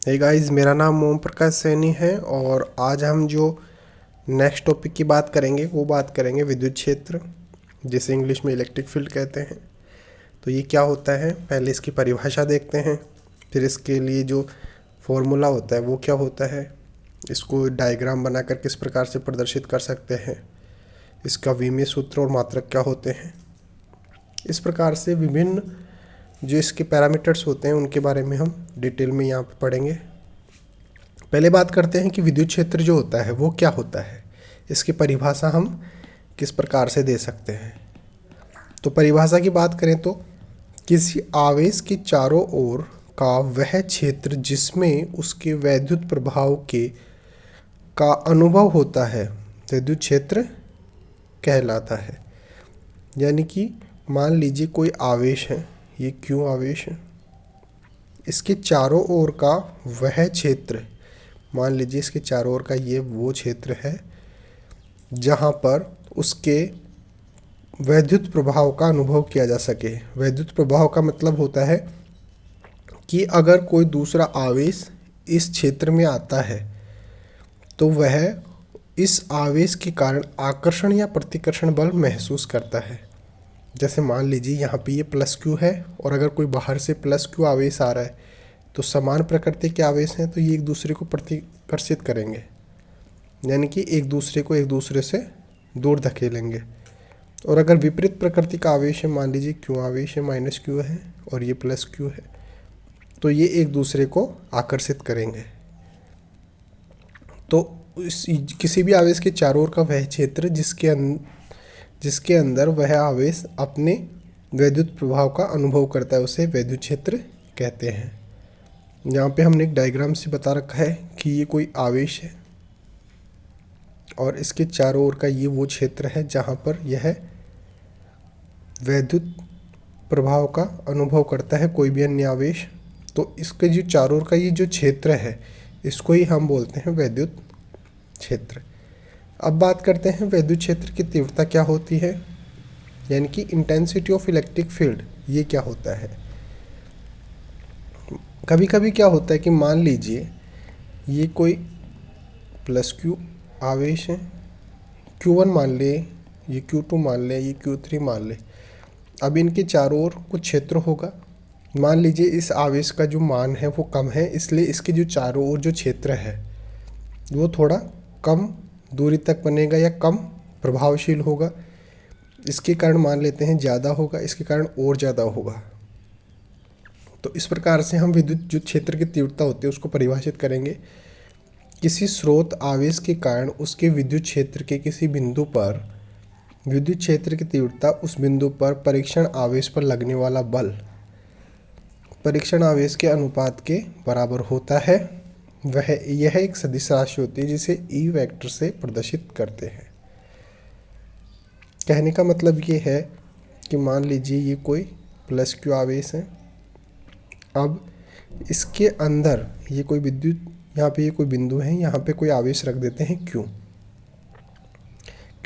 Hey guys, मेरा नाम ओम प्रकाश सैनी है और आज हम जो नेक्स्ट टॉपिक की बात करेंगे वो बात करेंगे विद्युत क्षेत्र, जिसे इंग्लिश में इलेक्ट्रिक फील्ड कहते हैं। तो ये क्या होता है, पहले इसकी परिभाषा देखते हैं, फिर इसके लिए जो फॉर्मूला होता है वो क्या होता है, इसको डायग्राम बनाकर किस प्रकार से प्रदर्शित कर सकते हैं, इसका विमीय सूत्र और मात्रक क्या होते हैं। इस प्रकार से विभिन्न जो इसके पैरामीटर्स होते हैं उनके बारे में हम डिटेल में यहाँ पे पढ़ेंगे। पहले बात करते हैं कि विद्युत क्षेत्र जो होता है वो क्या होता है, इसकी परिभाषा हम किस प्रकार से दे सकते हैं। तो परिभाषा की बात करें तो किसी आवेश के चारों ओर का वह क्षेत्र जिसमें उसके वैद्युत प्रभाव के का अनुभव होता है विद्युत क्षेत्र कहलाता है। यानी कि मान लीजिए कोई आवेश है, ये क्यू आवेश है, इसके चारों ओर का वह क्षेत्र, मान लीजिए इसके चारों ओर का ये वो क्षेत्र है जहाँ पर उसके वैद्युत प्रभाव का अनुभव किया जा सके। वैद्युत प्रभाव का मतलब होता है कि अगर कोई दूसरा आवेश इस क्षेत्र में आता है तो वह इस आवेश के कारण आकर्षण या प्रतिकर्षण बल महसूस करता है। जैसे मान लीजिए यहाँ पे ये प्लस क्यू है और अगर कोई बाहर से प्लस क्यू आवेश आ रहा है तो समान प्रकृति के आवेश हैं तो ये एक दूसरे को प्रतिकर्षित करेंगे, यानी कि एक दूसरे को एक दूसरे से दूर धकेलेंगे। और अगर विपरीत प्रकृति का आवेश है, मान लीजिए क्यू आवेश है, माइनस क्यू है और ये प्लस क्यू है, तो ये एक दूसरे को आकर्षित करेंगे। तो किसी भी आवेश के चारों ओर का वह क्षेत्र जिसके अंदर वह आवेश अपने वैद्युत प्रभाव का अनुभव करता है उसे वैद्युत क्षेत्र कहते हैं। यहाँ पे हमने एक डायग्राम से बता रखा है कि ये कोई आवेश है और इसके चारों ओर का ये वो क्षेत्र है जहाँ पर यह वैद्युत प्रभाव का अनुभव करता है कोई भी अन्य आवेश। तो इसके जो चारों ओर का ये जो क्षेत्र है इसको ही हम बोलते हैं वैद्युत क्षेत्र। अब बात करते हैं वैद्युत क्षेत्र की तीव्रता क्या होती है, यानी कि इंटेंसिटी ऑफ इलेक्ट्रिक फील्ड, ये क्या होता है। कभी कभी क्या होता है कि मान लीजिए ये कोई प्लस क्यू आवेश है, Q1 मान ले, ये Q2 मान ले, ये Q3 मान ले। अब इनके चारों ओर कुछ क्षेत्र होगा। मान लीजिए इस आवेश का जो मान है वो कम है, इसलिए इसके जो चारों ओर जो क्षेत्र है वो थोड़ा कम दूरी तक बनेगा या कम प्रभावशील होगा। इसके कारण मान लेते हैं ज़्यादा होगा, इसके कारण और ज़्यादा होगा। तो इस प्रकार से हम विद्युत जो क्षेत्र की तीव्रता होती है उसको परिभाषित करेंगे। किसी स्रोत आवेश के कारण उसके विद्युत क्षेत्र के किसी बिंदु पर विद्युत क्षेत्र की तीव्रता उस बिंदु पर परीक्षण आवेश पर लगने वाला बल परीक्षण आवेश के अनुपात के बराबर होता है। यह एक सदिश राशि होती है जिसे ई वेक्टर से प्रदर्शित करते हैं। कहने का मतलब ये है कि मान लीजिए ये कोई प्लस क्यू आवेश है। अब इसके अंदर ये कोई विद्युत, यहाँ पे ये कोई बिंदु है, यहाँ पे कोई आवेश रख देते हैं क्यू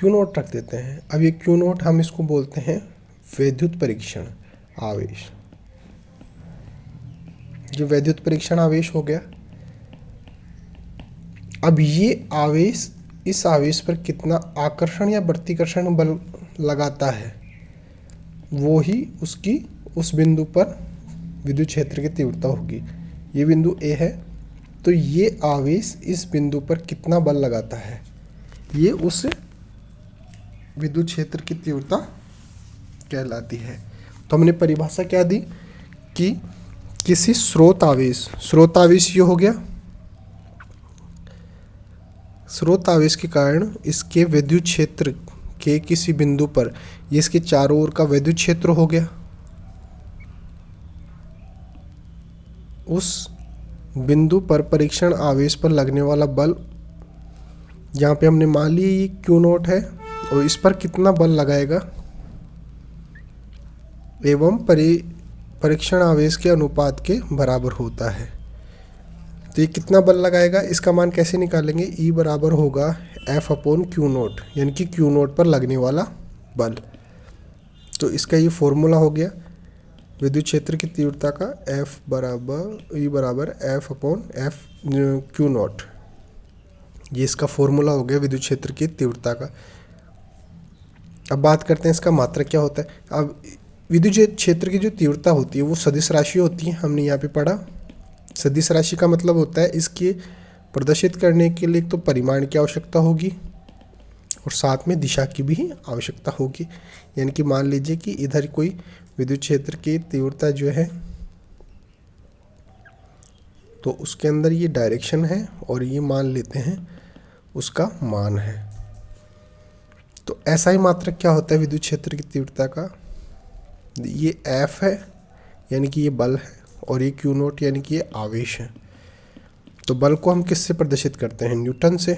नोट रख देते हैं। अब ये क्यू नोट हम इसको बोलते हैं वैद्युत परीक्षण आवेश। जो वैद्युत परीक्षण आवेश हो गया। अब ये आवेश इस आवेश पर कितना आकर्षण या प्रतिकर्षण बल लगाता है वो ही उसकी उस बिंदु पर विद्युत क्षेत्र की तीव्रता होगी। ये बिंदु ए है तो ये आवेश इस बिंदु पर कितना बल लगाता है ये उस विद्युत क्षेत्र की तीव्रता कहलाती है। तो हमने परिभाषा क्या दी कि किसी स्रोत आवेश ये हो गया। स्रोत आवेश के कारण इसके विद्युत क्षेत्र के किसी बिंदु पर ये इसके चारों ओर का विद्युत क्षेत्र हो गया। उस बिंदु पर परीक्षण आवेश पर लगने वाला बल, यहाँ पे हमने मान लिया ये क्यू नोट है और इस पर कितना बल लगाएगा एवं परीक्षण आवेश के अनुपात के बराबर होता है। तो ये कितना बल लगाएगा इसका मान कैसे निकालेंगे, ई बराबर होगा एफ अपॉन क्यू नोट, यानी कि क्यू नोट पर लगने वाला बल। तो इसका ये फॉर्मूला हो गया। विद्युत क्षेत्र की तीव्रता का F बराबर E बराबर F upon F Q not, ये इसका फॉर्मूला हो गया विद्युत क्षेत्र की तीव्रता का। अब बात करते हैं इसका मात्रक क्या होता है। अब विद्युत क्षेत्र की जो तीव्रता होती है वो सदिश राशि होती है, हमने यहाँ पे पढ़ा। सदिश राशि का मतलब होता है इसके प्रदर्शित करने के लिए तो परिमाण की आवश्यकता होगी और साथ में दिशा की भी आवश्यकता होगी। यानी कि मान लीजिए कि इधर कोई विद्युत क्षेत्र की तीव्रता जो है तो उसके अंदर ये डायरेक्शन है और ये मान लेते हैं उसका मान है। तो ऐसा ही मात्रक क्या होता है विद्युत क्षेत्र की तीव्रता का, ये F है यानी कि ये बल है और ये Q नोट यानी कि ये आवेश है। तो बल को हम किससे प्रदर्शित करते हैं, न्यूटन से,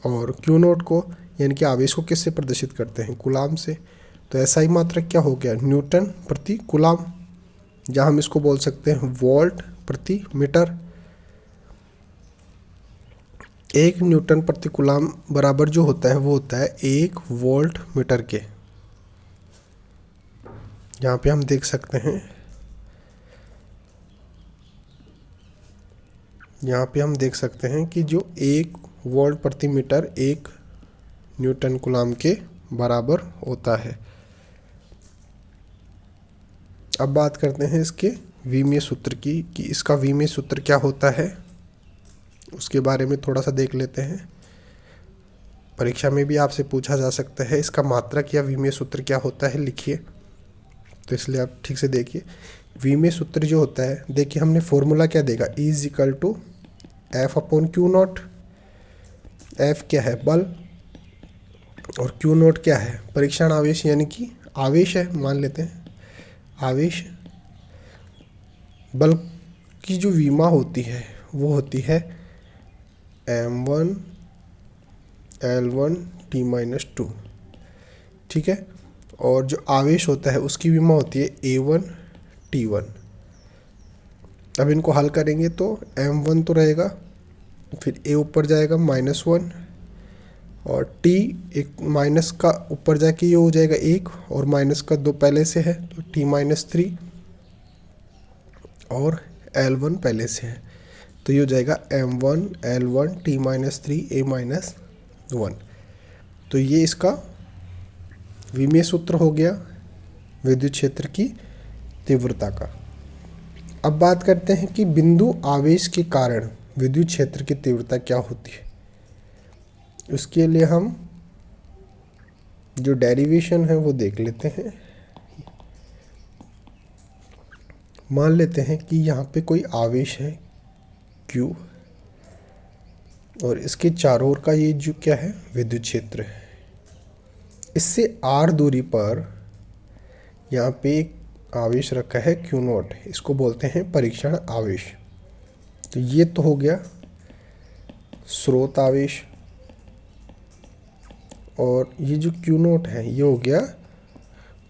और Q नोट को यानी कि आवेश को किससे प्रदर्शित करते हैं, कूलाम से। तो ऐसा ही मात्रक क्या हो गया, न्यूटन प्रति कूलाम, जहाँ हम इसको बोल सकते हैं वोल्ट प्रति मीटर। 1 न्यूटन प्रति कूलाम बराबर जो होता है वो होता है 1 वोल्ट मीटर के। यहाँ पे हम देख सकते हैं, यहाँ पे हम देख सकते हैं कि जो 1 वोल्ट प्रति मीटर 1 न्यूटन कूलाम के बराबर होता है। अब बात करते हैं इसके विमीय सूत्र की, कि इसका विमीय सूत्र क्या होता है, उसके बारे में थोड़ा सा देख लेते हैं। परीक्षा में भी आपसे पूछा जा सकता है इसका मात्रक या विमीय सूत्र क्या होता है, लिखिए। तो इसलिए आप ठीक से देखिए विमीय सूत्र जो होता है, देखिए हमने फॉर्मूला क्या देगा, E is equal to F upon Q naught. F क्या है, बल, और क्यू नॉट क्या है, परीक्षण आवेश, यानी कि आवेश है, मान लेते हैं आवेश। बल की जो विमा होती है वो होती है M1 L1 T-2, ठीक है। और जो आवेश होता है उसकी विमा होती है A1 T1। अब इनको हल करेंगे तो M1 तो रहेगा, फिर A ऊपर जाएगा -1, और T एक माइनस का ऊपर जाके ये हो जाएगा 1, और माइनस का 2 पहले से है तो T-3, और L1 पहले से है तो ये हो जाएगा M1 L1 T-3 A-1। तो ये इसका विमीय सूत्र हो गया विद्युत क्षेत्र की तीव्रता का। अब बात करते हैं कि बिंदु आवेश के कारण विद्युत क्षेत्र की तीव्रता क्या होती है। उसके लिए हम जो डेरिवेशन है वो देख लेते हैं। मान लेते हैं कि यहाँ पे कोई आवेश है Q, और इसके चारों ओर का ये जो क्या है, विद्युत क्षेत्र है। इससे R दूरी पर यहाँ पे एक आवेश रखा है Q नॉट, इसको बोलते हैं परीक्षण आवेश। तो ये तो हो गया स्रोत आवेश, और ये जो Q नॉट है ये हो गया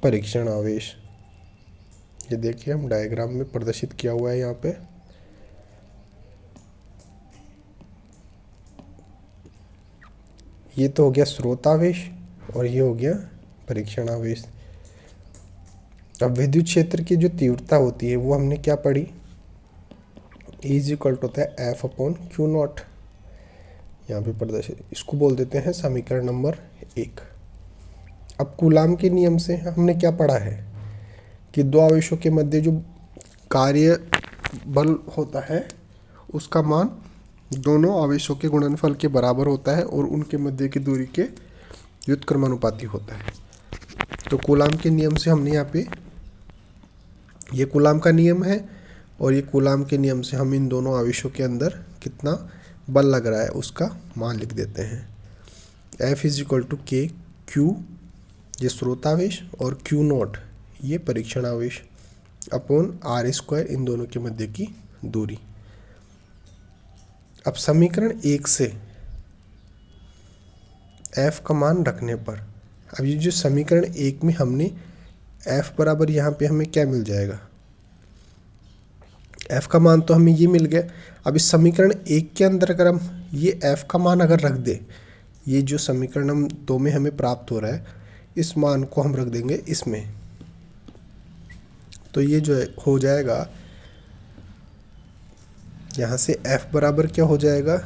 परीक्षण आवेश। ये देखिए हम डायग्राम में प्रदर्शित किया हुआ है यहाँ पे। ये तो हो गया स्रोत आवेश और ये हो गया परीक्षण आवेश। अब विद्युत क्षेत्र की जो तीव्रता होती है वो हमने क्या पढ़ी, E इज इक्वल टू होता है F अपॉन क्यू नॉट, यहाँ पे प्रदर्शित, इसको बोल देते हैं समीकरण नंबर 1। अब कूलाम के नियम से हमने क्या पढ़ा है कि दो आवेशों के मध्य जो कार्य बल होता है उसका मान दोनों आवेशों के गुणनफल के बराबर होता है और उनके मध्य की दूरी के व्युत्क्रमानुपाती होता है। तो कूलाम के नियम से हमने यहाँ पे, ये कूलाम का नियम है और ये कूलाम के नियम से हम इन दोनों आवेशों के अंदर कितना बल लग रहा है उसका मान लिख देते हैं। F इज इक्वल टू के क्यू, ये स्रोत आवेश, और क्यू नॉट ये परीक्षण आवेश, अपॉन R², इन दोनों के मध्य की दूरी। अब समीकरण 1 से F का मान रखने पर, अब ये जो समीकरण 1 में हमने F बराबर यहाँ पे हमें क्या मिल जाएगा, F का मान तो हमें ये मिल गया। अब इस समीकरण 1 के अंदर अगर हम ये F का मान अगर रख दें, ये जो समीकरण हम 2 में हमें प्राप्त हो रहा है, इस मान को हम रख देंगे इसमें, तो ये जो है हो जाएगा, यहाँ से F बराबर क्या हो जाएगा,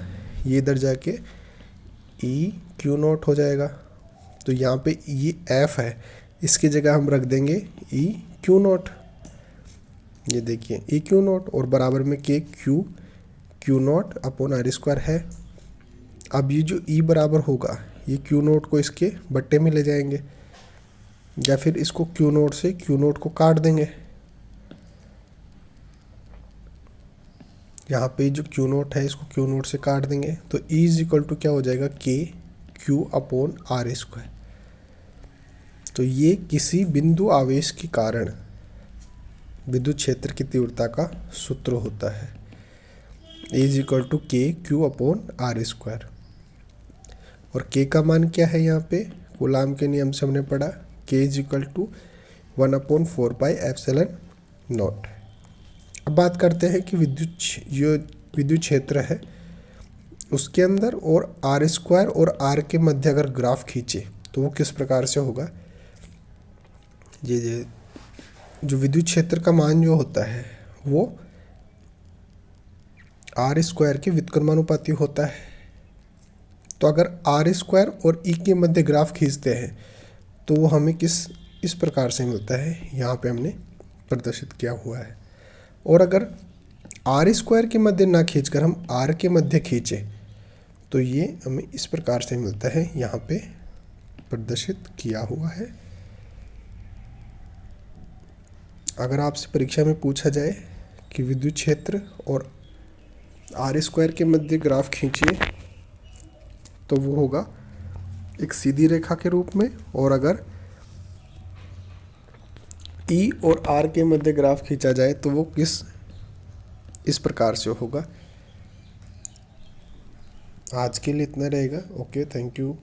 ये इधर जाके ई क्यू नॉट हो जाएगा। तो यहाँ पे ये F है, इसकी जगह हम रख देंगे ई क्यू नॉट। ये देखिए ई क्यू नॉट और बराबर में K Q naught upon R square है। अब ये जो ई बराबर होगा, ये क्यू नॉट को इसके बट्टे में ले जाएंगे, या फिर इसको क्यू नॉट से क्यू नॉट को काट देंगे। यहाँ पे जो क्यू नॉट है इसको क्यू नॉट से काट देंगे, तो ई इज इक्वल टू क्या हो जाएगा, के क्यू अपॉन आर स्क्वायर। तो ये किसी बिंदु आवेश के कारण विद्युत क्षेत्र की तीव्रता का सूत्र होता है, E इज इक्वल टू के क्यू अपॉन आर स्क्वायर। और के का मान क्या है, यहाँ पे कूलाम के नियम से हमने पढ़ा, के इज इक्वल टू 1/4πε0। अब बात करते हैं कि विद्युत क्षेत्र है उसके अंदर और आर स्क्वायर और आर के मध्य अगर ग्राफ खींचे तो वो किस प्रकार से होगा। ये जो विद्युत क्षेत्र का मान जो होता है वो आर स्क्वायर के व्युत्क्रमानुपाती होता है। तो अगर आर स्क्वायर और ई के मध्य ग्राफ खींचते हैं तो वो हमें इस प्रकार से मिलता है, यहाँ पे हमने प्रदर्शित किया हुआ है। और अगर आर स्क्वायर के मध्य ना खींचकर हम आर के मध्य खींचे तो ये हमें इस प्रकार से मिलता है, यहाँ पे प्रदर्शित किया हुआ है। अगर आपसे परीक्षा में पूछा जाए कि विद्युत क्षेत्र और आर स्क्वायर के मध्य ग्राफ खींचिए तो वो होगा एक सीधी रेखा के रूप में, और अगर ई और आर के मध्य ग्राफ खींचा जाए तो वो इस प्रकार से होगा। आज के लिए इतना रहेगा। Okay, thank you.